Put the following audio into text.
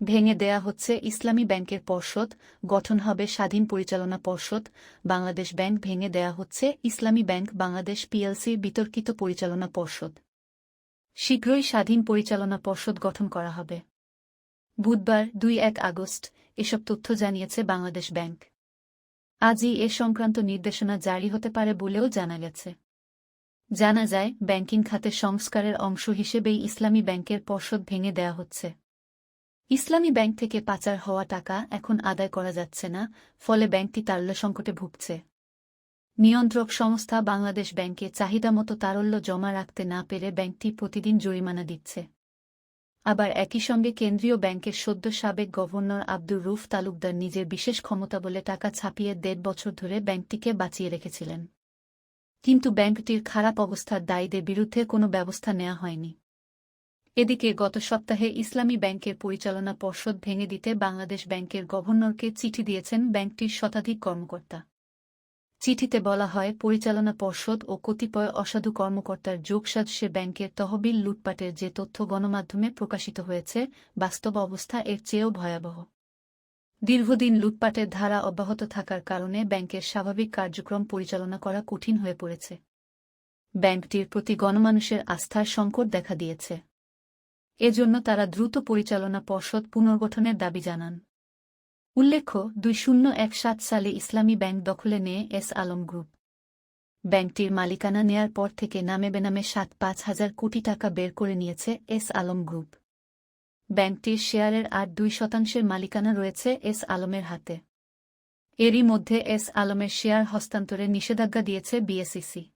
ভেঙে দেয়া হচ্ছে ইসলামী ব্যাংকের পর্ষদ, গঠন হবে স্বাধীন পরিচালনা পর্ষদ। বাংলাদেশ ব্যাংক ভেঙে দেয়া হচ্ছে ইসলামী ব্যাংক বাংলাদেশ পিএলসির বিতর্কিত পরিচালনা পর্ষদ। শীঘ্রই স্বাধীন পরিচালনা পর্ষদ গঠন করা হবে। বুধবার ২-১ আগস্ট এসব তথ্য জানিয়েছে বাংলাদেশ ব্যাংক। আজই এ সংক্রান্ত নির্দেশনা জারি হতে পারে বলেও জানা গেছে। জানা যায়, ব্যাংকিং খাতের সংস্কারের অংশ হিসেবেই ইসলামী ব্যাংকের পর্ষদ ভেঙে দেয়া হচ্ছে। ইসলামী ব্যাংক থেকে পাচার হওয়া টাকা এখন আদায় করা যাচ্ছে না, ফলে ব্যাংকটি তারল্য সংকটে ভুগছে। নিয়ন্ত্রক সংস্থা বাংলাদেশ ব্যাংকে চাহিদামতো তারল্য জমা রাখতে না পেরে ব্যাংকটি প্রতিদিন জরিমানা দিচ্ছে। আবার একই সঙ্গে কেন্দ্রীয় ব্যাংকের সদ্য সাবেক গভর্নর আব্দুর রউফ তালুকদার নিজের বিশেষ ক্ষমতা বলে টাকা ছাপিয়ে ১.৫ বছর ধরে ব্যাংকটিকে বাঁচিয়ে রেখেছিলেন। কিন্তু ব্যাংকটির খারাপ অবস্থার দায়ীদের বিরুদ্ধে কোনো ব্যবস্থা নেওয়া হয়নি। এদিকে গত সপ্তাহে ইসলামী ব্যাংকের পরিচালনা পর্ষদ ভেঙে দিতে বাংলাদেশ ব্যাংকের গভর্নরকে চিঠি দিয়েছেন ব্যাংকটির শতাধিক কর্মকর্তা। চিঠিতে বলা হয়, পরিচালনা পর্ষদ ও কতিপয় অসাধু কর্মকর্তার যোগসাজশে ব্যাংকের তহবিল লুটপাটের যে তথ্য গণমাধ্যমে প্রকাশিত হয়েছে, বাস্তব অবস্থা এর চেয়েও ভয়াবহ। দীর্ঘদিন লুটপাটের ধারা অব্যাহত থাকার কারণে ব্যাংকের স্বাভাবিক কার্যক্রম পরিচালনা করা কঠিন হয়ে পড়েছে। ব্যাংকটির প্রতি গণমানুষের আস্থার সংকট দেখা দিয়েছে। এজন্য তারা দ্রুত পরিচালনা পর্ষদ পুনর্গঠনের দাবি জানান। উল্লেখ্য, ২০১৭ সালে ইসলামী ব্যাংক দখলে নেয় এস আলম গ্রুপ। ব্যাংকটির মালিকানা নেয়ার পর থেকে নামে বেনামে ৭-৫ হাজার কোটি টাকা বের করে নিয়েছে এস আলম গ্রুপ। ব্যাংকটির শেয়ারের ৮.২% মালিকানা রয়েছে এস আলমের হাতে। এরই মধ্যে এস আলমের শেয়ার হস্তান্তরে নিষেধাজ্ঞা দিয়েছে বিএসইসি।